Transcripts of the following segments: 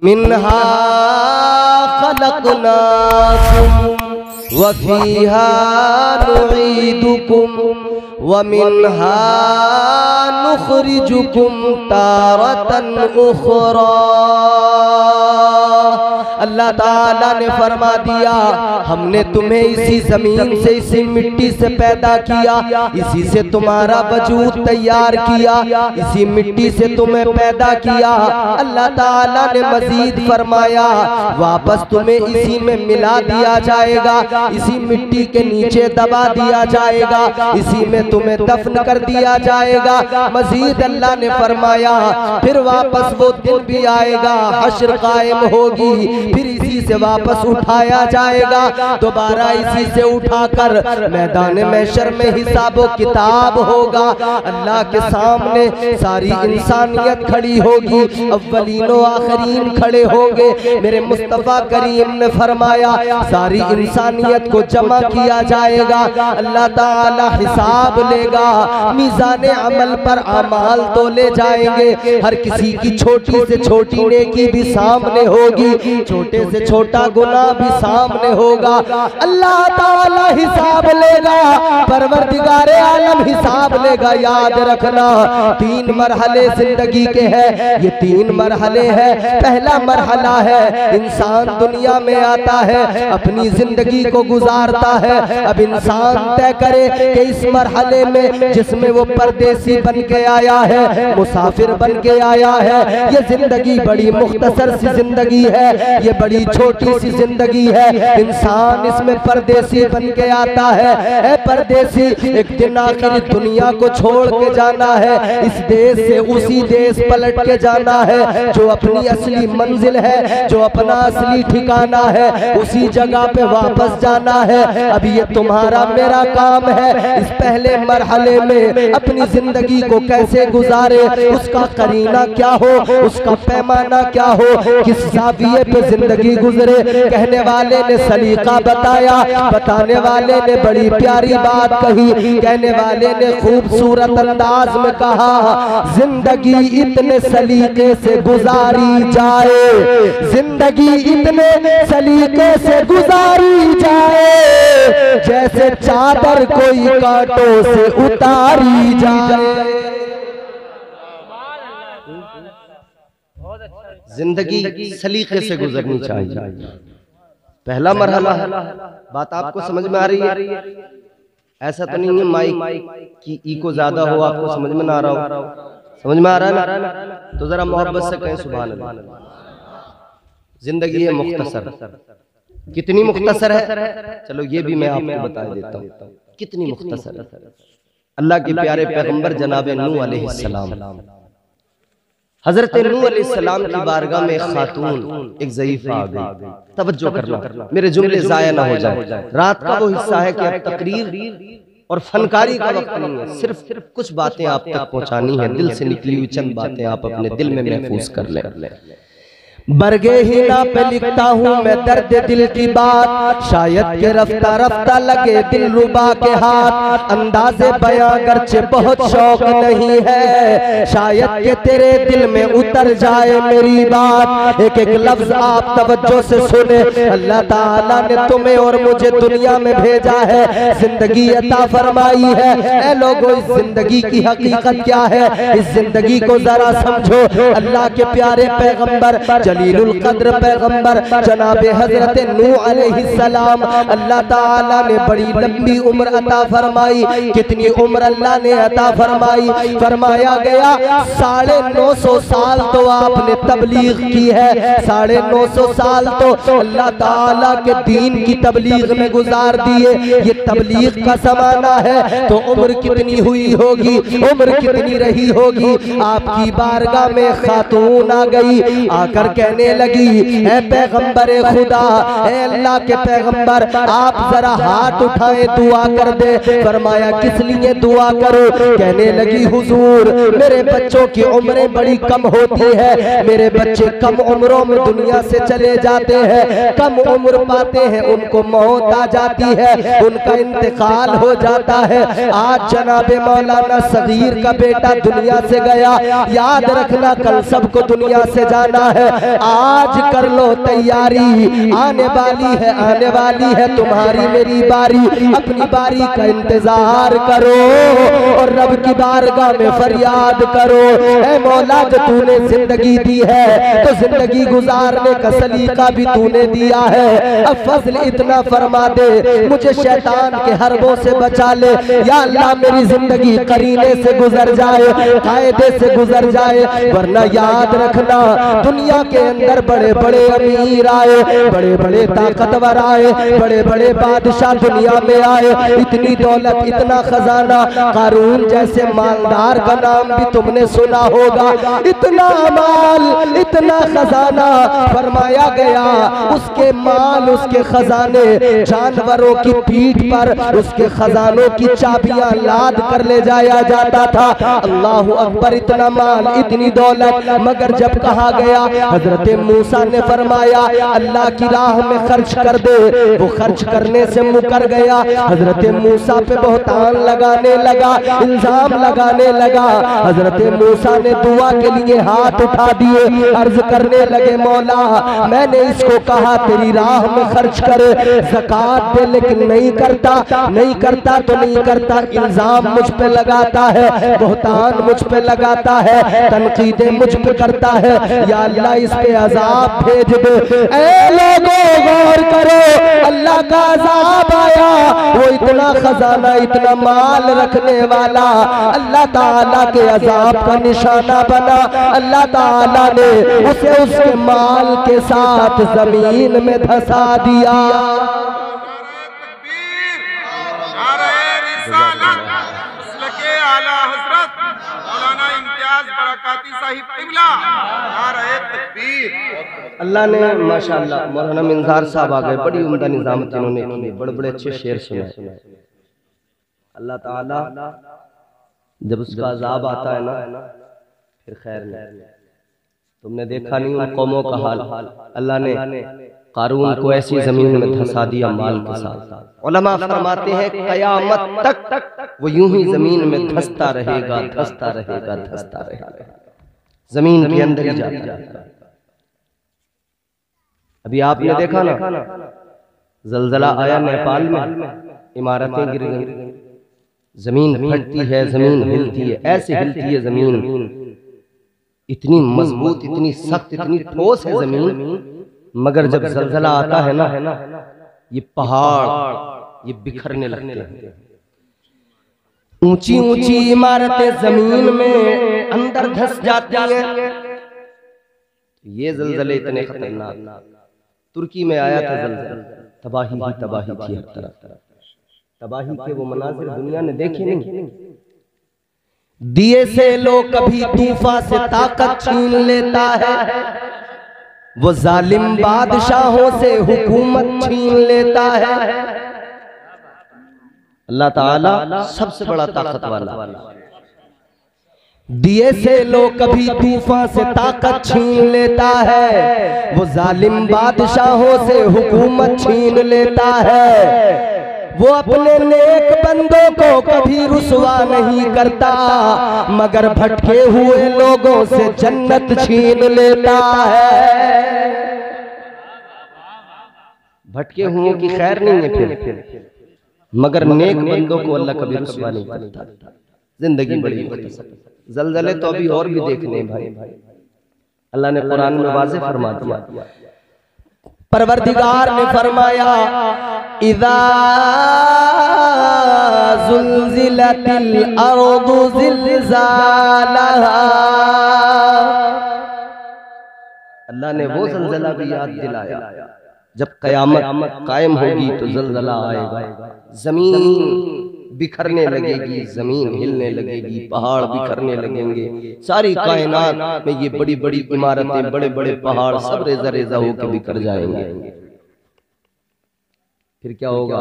मिन्हा खलक़नाकुम व फीहा नुईदुकुम व मिन्हा नुखरिजुकुम तारतन उखरा। अल्लाह ताला ने फरमा दिया, हमने तुम्हें इसी जमीन से, इसी मिट्टी से पैदा किया, इसी से तुम्हारा वजूद तैयार किया, इसी मिट्टी से तुम्हें पैदा किया। अल्लाह ताला ने मजीद फरमाया, वापस तुम्हें इसी में मिला दिया जाएगा, इसी मिट्टी के नीचे दबा दिया जाएगा, इसी में तुम्हें दफन कर दिया जाएगा। मजीद अल्लाह ने फरमाया, फिर वापस वो दिन भी आएगा, हश्र कायम होगी, फिर इसी से वापस उठाया जाएगा, दोबारा इसी से उठाकर मैदान महशर में हिसाबो किताब होगा। अल्लाह के सामने सारी इंसानियत खड़ी होगी, अव्वलीनो आखरीन खड़े होंगे। मेरे मुस्तफा करीम ने फरमाया, सारी इंसानियत को जमा किया जाएगा, अल्लाह ताला हिसाब लेगा, मीज़ान अमल पर अमाल तोले जाएंगे। हर किसी की छोटी से छोटी नेकी भी सामने होगी, छोटे से छोटा गुनाह भी सामने होगा। अल्लाह ताला हिसाब लेगा, परवरदिगारे आलम हिसाब लेगा। याद रखना, 3 मरहले जिंदगी के हैं, ये 3 मरहले हैं। पहला मरहला है, इंसान दुनिया में आता है, अपनी जिंदगी को गुजारता है। अब इंसान तय करे कि इस मरहले में जिसमें वो परदेसी बन के आया है, मुसाफिर बन के आया है, ये जिंदगी बड़ी मुख्तसर सी जिंदगी है, ये बड़ी छोटी सी जिंदगी है। इंसान इसमें परदेसी बन के आता है। परदेसी, एक दिन आखिर दुनिया को छोड़ के जाना है, इस देश से उसी देश पलट के जाना है, जो अपनी असली मंजिल है, जो अपना असली ठिकाना है, उसी जगह पे वापस जाना है। अब ये तुम्हारा मेरा काम है, इस पहले मरहले में अपनी जिंदगी को कैसे गुजारे, उसका करीना क्या हो, उसका पैमाना क्या हो, किस जाविये पे जिंदगी गुजरे। कहने वाले ने सलीका बताया, बताने वाले ने बड़ी प्यारी बात कही। कहने वाले ने खूबसूरत अंदाज में कहा, जिंदगी इतने सलीके से गुजारी जाए, जिंदगी इतने सलीके से गुजारी जाए, जैसे चादर कोई कांटों से उतारी जाए। जिंदगी सलीके से गुजरनी चाहिए। पहला मरहला, बात आपको समझ में आ रही है? ऐसा तो नहीं है माइक की इको ज्यादा हो, आपको समझ में ना आ रहा हो। समझ में आ रहा है ना? तो जरा मोहब्बत से कहें सुभान अल्लाह। जिंदगी है मुख्तसर, कितनी मुख्तसर है, चलो ये भी मैं आपको बता देता हूँ कितनी मुख्तसर है। अल्लाह के प्यारे पैगंबर जनाब नूह अलैहिस्सलाम, हजरत नूह अलैहिस्सलाम की बारगाह में एक खातून, एक ज़ईफ़ा आ गई। तवज्जो करना, मेरे जुमले ज़ाया ना हो जाए। रात का वो हिस्सा है कि अब तकरीर और फनकारी का वक्त नहीं है, सिर्फ कुछ बातें आप तक पहुंचानी है, दिल से निकली हुई चंद बातें आप अपने दिल में महफूज कर लें। बरगे हिना पे लिखता हूँ मैं दर्द दिल की बात, शायद के रफ्ता रफ्ता लगे दिल रुबा के हाथ। अंदाज़े बयां गर्चे बहुत शौक नहीं है, शायद के तेरे दिल में उतर जाए मेरी बात। एक एक लफ्ज आप तवज्जो से सुने। अल्लाह ताला ने तुम्हें और मुझे दुनिया में भेजा है, जिंदगी अता फरमाई है। ऐ लोगों, इस जिंदगी की हकीकत क्या है, इस जिंदगी को जरा समझो। अल्लाह के प्यारे पैगंबर जलीलुल कद्र पैगंबर जनाबे हजरत नूह अलैहिस्सलाम, अल्लाह ताला ने बड़ी लंबी उम्र अता फरमाई। कितनी उम्र अल्लाह ने अता फरमाई? फरमाया गया 950 साल तो आपने तबलीग की है, 950 साल तो अल्लाह ताला के दीन की तबलीग में गुजार दिए। ये तबलीग का ज़माना है, तो उम्र कितनी हुई होगी, उम्र कितनी रही होगी। आपकी बारगाह में खातून आ गई, आकर कहने लगी, ऐ पैगंबर खुदा, ऐ अल्लाह के पैगंबर, आप जरा हाथ उठाएं, दुआ कर दे। फरमाया किस लिए दुआ करो? कहने लगी, हुजूर मेरे बच्चों की उम्रें बड़ी कम होती है, मेरे बच्चे कम उम्रों में दुनिया से चले जाते हैं, कम उम्र पाते हैं, उनको मौत आ जाती है, उनका इंतकाल हो जाता है। आज जनाबे मौलाना सगीर का बेटा दुनिया से गया, याद रखना कल सबको दुनिया से जाना है। आज कर लो तैयारी, आने वाली है तुम्हारी मेरी बारी। अपनी बारी का इंतजार करो और रब की बारगाह में फरियाद करो, ऐ मौला जो तूने जिंदगी दी है तो जिंदगी गुजारने का सलीका भी तूने दिया है। अब फजल इतना फरमा दे, मुझे शैतान के हरबों से बचा ले। या अल्लाह मेरी जिंदगी करीने से गुजर जाए, कायदे से गुजर जाए, वरना याद रखना दुनिया के अंदर बड़े बड़े अमीर आए, बड़े बड़े ताकतवर आए, बड़े बड़े बादशाह दुनिया में आए, इतनी दौलत इतना खजाना, कारून जैसे मालदार का नाम भी तुमने सुना होगा। इतना माल इतना खजाना, फरमाया गया उसके माल उसके खजाने जानवरों की पीठ पर उसके खजानों की चाबियां लाद कर ले जाया जाता था। अल्लाह अकबर, इतना माल इतनी दौलत, मगर जब कहा गया हजरत मूसा ने फरमाया अल्लाह की राह में खर्च कर दे, वो खर्च करने से मुकर गया। हजरत मूसा पे बहुतान लगाने लगा, इल्जाम लगाने लगा। हजरत मूसा ने दुआ के लिए हाथ उठा दिए, अर्ज करने लगे मौला मैंने इसको कहा तेरी राह में खर्च करे, ज़कात दे, लेकिन नहीं करता तो नहीं करता, इल्जाम मुझ पे लगाता है, बहुतान मुझ पे लगाता है, तनकीदें मुझ पे करता है। या अल्लाह इस पे अजाब भेज दे। ऐ लोगों गौर करो, अल्लाह का अजाब आया, वो इतना खजाना इतना माल रखने वाला अल्लाह ताला के अजाब का निशाना बना। अल्लाह ताला ने उसे उसके माल के साथ जमीन में धंसा दिया। अल्लाह ने माशाअल्लाह मौलाना मिंजार साहब आ गए, बड़ी उम्दा निजामत इन्होंने की, बड़े बड़े अच्छे शेर सुनाए। अल्लाह ताला जब उसका अजाब आता है ना फिर खैर नहीं। तुमने देखा नहीं उन कौमों का हाल, अल्लाह ने कारून को ऐसी जमीन में धंसा दिया माल के साथ। उलमा फरमाते हैं कयामत तक वो यूं ही जमीन में धंसता रहेगा, धंसता रहेगा, धंसता रहेगा, जमीन के अंदर ही जाता रहेगा। अभी आपने देखा ना जलजला आया नेपाल में, इमारतें गिर गई, जमीन फटती है, जमीन हिलती है, ऐसे हिलती है जमीन, इतनी मजबूत, इतनी सख्त, इतनी ठोस है जमीन, मगर जब जलजला आता है ना ये पहाड़ ये बिखरने लगते हैं। ऊंची ऊंची इमारतें जमीन में अंदर धंस जाती हैं। ये जलजले इतने खतरनाक, तुर्की में आया था जलजला, तबाही ही तबाही थी, हर तरफ तबाही के वो मनाजिर दुनिया ने देखे नहीं। दिए से लोग कभी तूफा से ताकत छीन लेता है, वो जालिम बादशाहों से हुकूमत छीन लेता है। अल्लाह ताला सबसे बड़ा ताकत वाला, दिए से लोग कभी तूफान से ताकत छीन लेता है, वो जालिम बादशाहों से हुकूमत छीन लेता है। वो अपने नेक बंदों को कभी रुसवा नहीं करता, मगर भटके हुए लोगों से जन्नत छीन लेता है। भटके हुओं की खैर नहीं है फिर, मगर नेक बंदों को अल्लाह कभी रुसवा नहीं करता। जिंदगी बड़ी जलजले तो अभी और भी देखने भाई, अल्लाह ने कुरान में वाज़ेह फरमा दिया। परवरदिगार ने फरमाया इज़ा ज़ुल्ज़िलतिल अर्दु ज़िल्ज़ालहा, अल्लाह ने वो ज़लज़ला भी याद दिलाया जब कयामत कायम होगी तो ज़लज़ला आएगा, जमीन बिखरने लगेगी, जमीन हिलने लगेगी, पहाड़ बिखरने लगेंगे, सारी कायनात में ये बड़ी बड़ी इमारतें, बड़े बड़े पहाड़ सब रेजा रेजा होकर बिखर जाएंगे। फिर क्या होगा?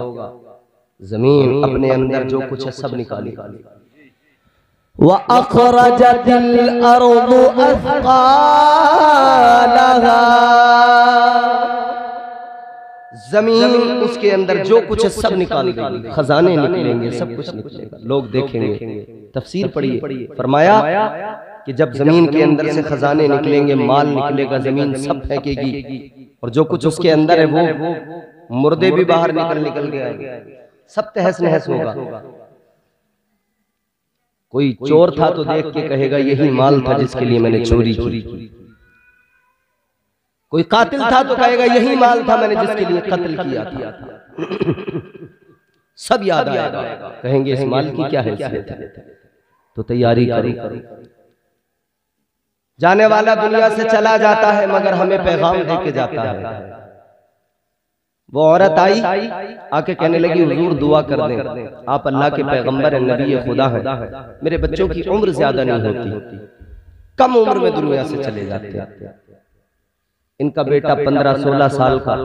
जमीन अपने अंदर जो कुछ है सब निकालेगी। व अखरजतिल अर्दु अथक़ालहा, जमीन उसके अंदर जो कुछ है सब निकाल देगी, खजाने निकलेंगे, सब कुछ निकलेगा, लोग देखेंगे। तफसीर पढ़िए, फरमाया कि जब जमीन के अंदर से खजाने निकलेंगे, माल निकलेगा, जमीन सब फेंकेगी और जो कुछ उसके अंदर है वो मुर्दे भी बाहर निकल के आएंगे, सब तहस नहस होगा। कोई चोर था तो देख के कहेगा यही माल था जिसके लिए मैंने चोरी की। कोई कातिल था तो कहेगा यही माल था मैंने जिसके लिए कत्ल किया था। सब याद आएगा, कहेंगे इस माल की क्या हैसियत है, तो तैयारी करो। जाने वाला दुनिया से चला जाता है मगर हमें पैगाम दे के जाता है। वो औरत आई आके कहने लगी हुजूर दुआ कर दें, आप अल्लाह के पैगंबर हैं, नबी खुदा हैं, मेरे बच्चों की उम्र ज्यादा नहीं होती, कम उम्र में दुनिया से चले जाते हैं। इनका बेटा 15-16 साल का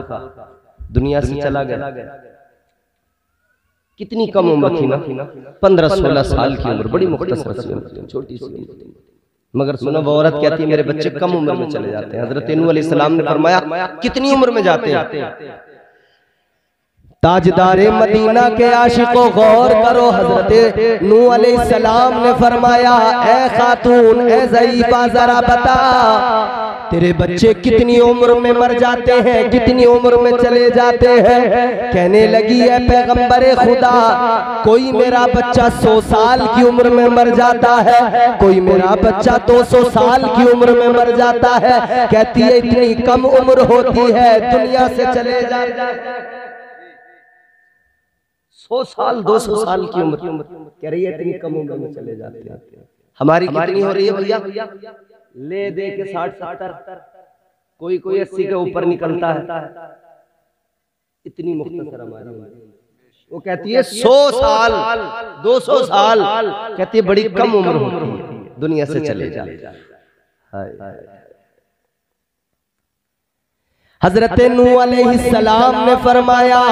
दुनिया से चला गया। कितनी कम उम्र थी ना, 15-16 साल की उम्र, बड़ी मुख्तसर सी उम्र, छोटी सी। मगर सुनो वो औरत कहती है मेरे बच्चे कम उम्र में चले जाते हैं। हजरत नूह अलैहिस्सलाम ने फरमाया कितनी उम्र में जाते हैं? ताजदारे मदीना के आशिकों गौर करो, हजरत नूह अलैहिस्सलाम ने फरमाया ए खातून, ए ज़ईफ़ा, जरा बता तेरे बच्चे कितनी उम्र में मर जाते हैं, कितनी उम्र में चले जाते हैं? कहने लगी है पैगंबरे खुदा, कोई मेरा बच्चा 100 साल की उम्र में मर जाता है, कोई मेरा बच्चा 200 साल की उम्र में मर जाता है। कहती है इतनी कम उम्र होती है दुनिया से चले जाते हैं। 100 साल 200 साल की उम्र कह रही है इतनी कम उम्र में चले जाते हैं। हमारी कितनी हो रही है भैया? ले दे के 60-70, कोई 80 के ऊपर निकलता है। इतनी मुख्तसर हमारी उम्र। वो कहती है 100 साल 200 साल, कहती है बड़ी कम उम्र होती है दुनिया से चले जाते। हजरत नूह अलैहिस्सलाम ने फरमाया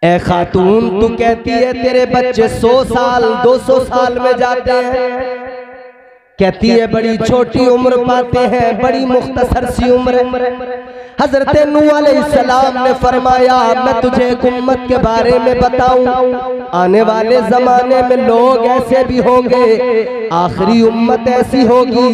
ए खातून, तू कहती है तेरे बच्चे 100 साल 200 साल में जाते हैं, कहती है बड़ी छोटी उम्र पाते हैं, बड़ी मुख्तसर सी उम्र। हजरत नूह अलैहिस्सलाम ने फरमाया मैं तुझे एक उम्मत के बारे में बताऊं, आने वाले जमाने में लोग ऐसे भी होंगे, आखिरी उम्मत ऐसी होगी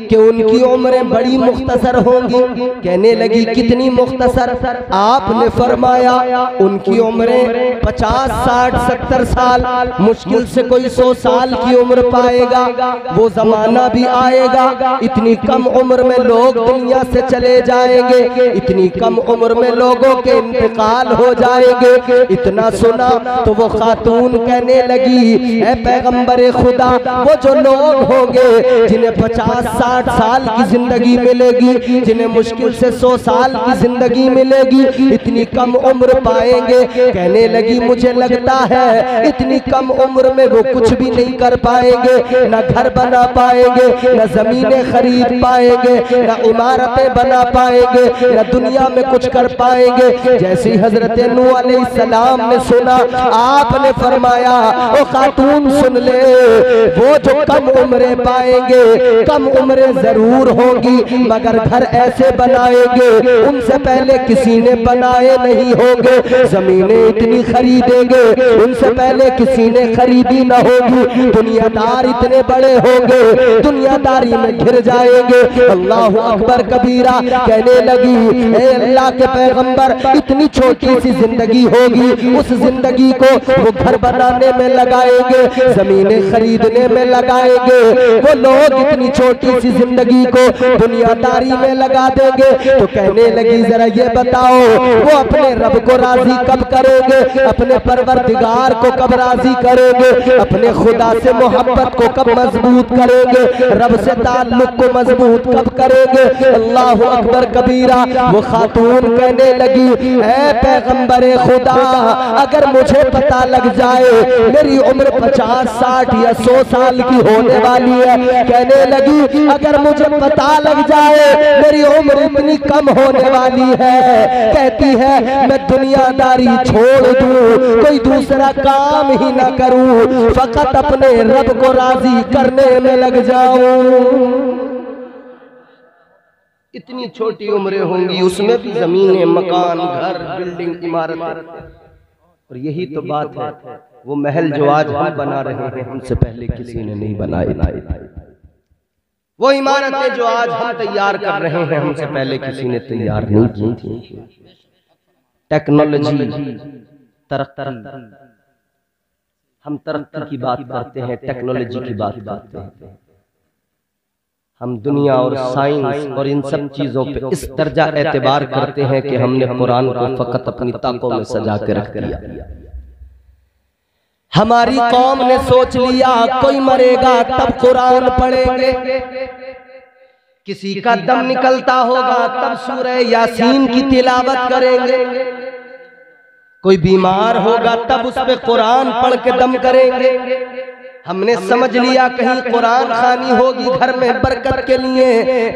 कि उनकी उम्रें बड़ी मुख्तसर होंगी। कहने लगी कितनी मुख्तसर? आपने फरमाया उनकी उम्रें 50, 60, 70 साल, मुश्किल से कोई 100 साल की उम्र पाएगा। वो जमाना भी आएगा इतनी कम उम्र में लोग दुनिया से चले जाएंगे, इतनी कम उम्र में लोगों के इंतकाल हो जाएंगे। इतना सुना तो वो खातून कहने लगी ऐ पैगंबरे खुदा, वो जो लोग होंगे जिन्हें 50, 60 साल की जिंदगी मिलेगी, जिन्हें मुश्किल से 100 साल की जिंदगी मिलेगी, इतनी कम उम्र पाएंगे। कहने लगी मुझे लगता है इतनी कम उम्र में वो कुछ भी नहीं कर पाएंगे, न घर बना पाएंगे, न जमीनें खरीद पाएंगे, न इमारतें बना पाएंगे, न दुनिया में कुछ कर पाएंगे। जैसे ही हजरत नूह अलैहिस्सलाम ने सुना, आपने फरमाया ओ खातून सुन ले, वो जो कम उम्रें पाएंगे, कम उम्रें जरूर होंगी मगर घर ऐसे बनाएंगे उनसे पहले किसी ने बनाए नहीं होंगे, जमीनें इतनी खरीदेंगे उनसे पहले किसी ने खरीदी न होगी, दुनियादार इतने बड़े होंगे दुनियादारी में घिर जाएंगे। अल्लाह अकबर कबीरा। कहने लगी ए अल्लाह के पैगंबर, इतनी छोटी सी जिंदगी होगी, उस जिंदगी को वो घर बनाने में लगाएंगे, जमीनें खरीदने में लगाएंगे, वो लोग इतनी छोटी सी जिंदगी को दुनियादारी में लगा देंगे। तो कहने लगी जरा ये बताओ वो अपने रब को राजी कब करेंगे, अपने परवरदिगार को कब राजी करेंगे, अपने खुदा से मोहब्बत को कब मजबूत करेंगे, रब से ताल्लुक को मजबूत कब करेंगे। अल्लाह अकबर कबीरा। वो खातून कहने लगी ऐ पैगंबरे खुदा, अगर मुझे पता लग जाए मेरी उम्र 50, 60 या 100 साल की होने वाली है, कहने लगी अगर मुझे पता लग जाए मेरी उम्र इतनी कम होने वाली है, कहती है मैं दुनियादारी छोड़ दूं, कोई दूसरा काम ही ना करूं, फकत अपने रब को राजी करने में लग जाऊं। इतनी छोटी उम्रें होंगी, उसमें भी जमीनें, मकान, घर, बिल्डिंग, इमारत। और यही तो बात है वो महल जो आज हम बना रहे हैं हमसे पहले किसी ने नहीं बनाए। वो इमारतें जो आज हम तैयार कर रहे हैं हमसे पहले किसी ने तैयार नहीं की थी। टेक्नोलॉजी, तरक्की, हम तरक्की की बात करते हैं, टेक्नोलॉजी की बात करते हैं। हम दुनिया और साइंस और इन सब चीजों पे इस दर्जा एतबार करते हैं कि हमने कुरान को फकत अपनी ताकों में सजा के रख दिया। हमारी कौम ने सोच लिया कोई मरेगा तब कुरान पढ़ेंगे, किसी का दम निकलता होगा तब सूरह यासीन की तिलावत करेंगे, कोई बीमार होगा तब उस पे कुरान पढ़ के दम करेंगे। हमने समझ लिया कहीं कुरान खानी होगी घर में बरकत के लिए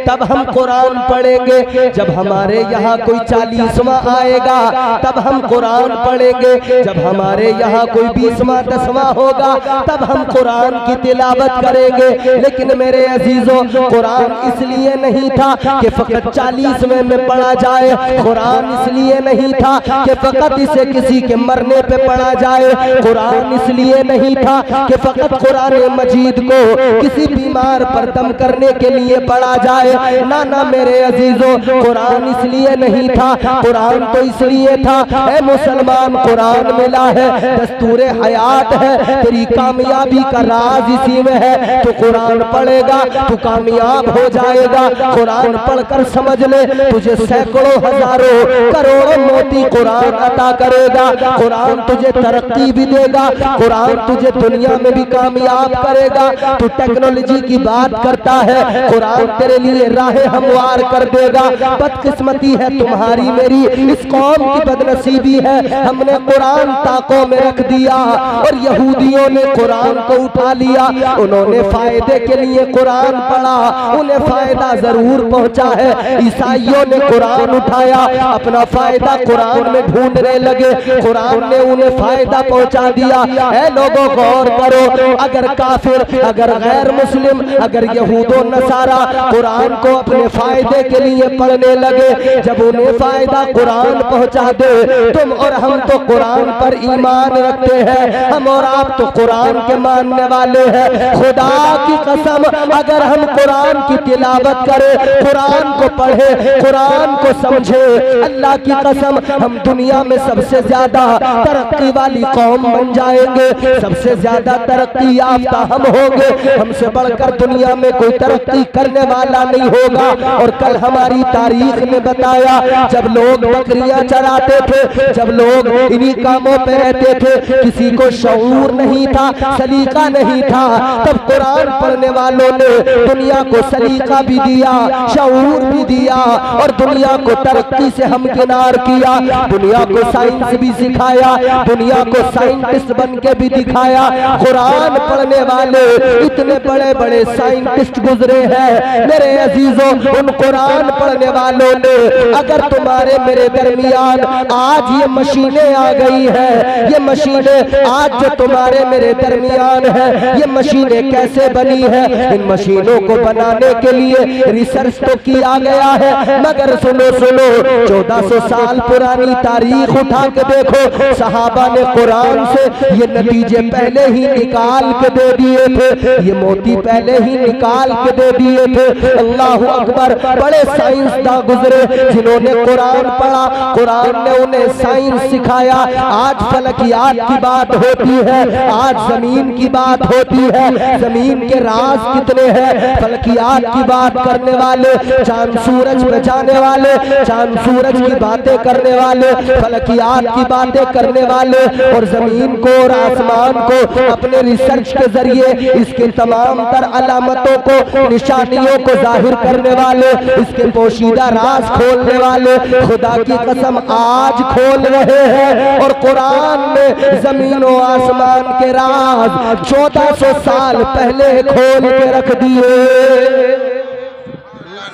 तब हम कुरान पढ़ेंगे। जब हमारे यहाँ कोई 40वां आएगा तब हम कुरान पढ़ेंगे। जब हमारे यहाँ कोई 20वां 10वां होगा तब हम कुरान की तिलावत करेंगे। लेकिन मेरे अजीजों, कुरान इसलिए नहीं था कि फकत 40वें में पढ़ा जाए, कुरान इसलिए नहीं था कि फकत इसे किसी के मरने पे पढ़ा जाए, कुरान इसलिए नहीं था कि फकत कुरान मजीद को किसी बीमार पर दम करने के लिए पढ़ा जाए। ना ना मेरे अजीजों, कुरान इसलिए नहीं था, कुरान तो इसलिए था ऐ मुसलमान कुरान मिला है, दस्तूर हयात है, तेरी कामयाबी का राज इसी में है। तो कुरान पढ़ेगा तू कामयाब हो जाएगा। कुरान पढ़कर समझ ले तुझे सैकड़ों हजारों करोड़ों मोती कुरान अता करेगा। कुरान तुझे तरक्की भी देगा, कुरान तुझे दुनिया में भी कामयाब करेगा। तू टेक्नोलॉजी की बात करता है, कुरान तेरे लिए राह हमवार कर देगा। बदकिस्मती है तुम्हारी मेरी, इस कौम की बदनसीबी है, हमने कुरान ताकों में रख दिया और यहूदियों ने कुरान को उठा लिया। उन्होंने फायदे के लिए कुरान पढ़ा, उन्हें फायदा जरूर पहुंचा है। ईसाइयों ने कुरान उठाया, अपना फायदा कुरान में ढूंढने लगे, कुरान ने उन्हें फायदा पहुंचा दिया। ऐ लोगों गौर करो, अगर काफिर, अगर गैर मुस्लिम, अगर यहूदो नसारा कुरान को अपने फायदे के लिए पढ़ने लगे, जब उन्हें फायदा कुरान पहुंचा दे, तुम और हम तो कुरान पर ईमान रखते हैं, हम और आप तो कुरान के मानने वाले हैं। खुदा की कसम, अगर हम कुरान की तिलावत करें, कुरान को पढ़े, कुरान को समझे, अल्लाह की कसम हम दुनिया में सबसे ज्यादा तरक्की वाली कौम बन जाएंगे, सबसे ज्यादा तरक्की याफ्ता हम होंगे। हमसे बढ़कर दुनिया में कोई तरक्की करने वाला नहीं होगा। और कल हमारी तारीख ने बताया, जब लोग बकरियां चराते थे, जब लोग इन्हीं कामों पे रहते थे, किसी को शऊर नहीं था, सलीका नहीं था, तब कुरान पढ़ने वालों ने दुनिया को सलीका भी दिया, शऊर भी दिया और दुनिया को तरक्की से हमकिनार किया। दुनिया को साइंस भी सिखाया, दुनिया को साइंटिस्ट बन के भी दिखाया। कुरान पढ़ने वाले इतने बड़े बड़े साइंटिस्ट गुजरे हैं मेरे अजीजों। उन कुरान पढ़ने वालों ने, अगर तुम्हारे मेरे दरमियान आज ये मशीनें आ गई हैं, ये मशीनें आज जो तुम्हारे मेरे दरमियान है, ये मशीनें कैसे बनी है? इन मशीनों को बनाने के लिए रिसर्च तो किया गया है, मगर सुनो सुनो, 1400 साल पुरानी तारीख उठा के देखो, सहाबा ने कुरान से ये नतीजे पहले ही निकाल के दे दिए थे, ये मोती पहले ही निकाल के दे दिए थे। अल्लाह अकबर, बड़े साइंसदान गुजरे जिन्होंने कुरान पढ़ा, कुरान ने उन्हें साइंस सिखाया। आज फलकियात की बात होती है, आज जमीन की बात होती है, जमीन के राज कितने हैं, फलकियात की बात करने वाले, चांद सूरज पे जाने वाले, चांद सूरज की बातें करने वाले, फलकियात की बातें करने वाले और जमीन को और आसमान को अपने रिसर्च के जरिए इसके तमाम तर अलामतों को, निशानियों को जाहिर करने वाले, इसके पोशीदा राज खोलने वाले खुदा की कसम आज खोल रहे हैं। और कुरान ने जमीन और आसमान के राज 1400 साल पहले खोल के रख दिए।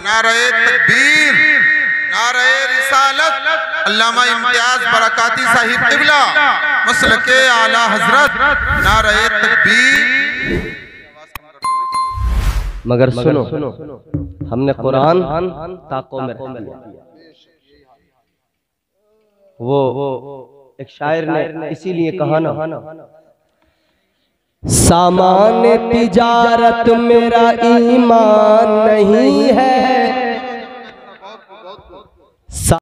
नारे तकबीर, नारे रिसालत, अल्लामा इम्तियाज बरकाती साहिब क़िबला मसलके आला हजरत, नारे तकबीर। मगर सुनो, हमने कुरान ताकों में रख दिया। वो एक शायर ने इसीलिए कहा ना सामान तिजारत मेरा ईमान नहीं है।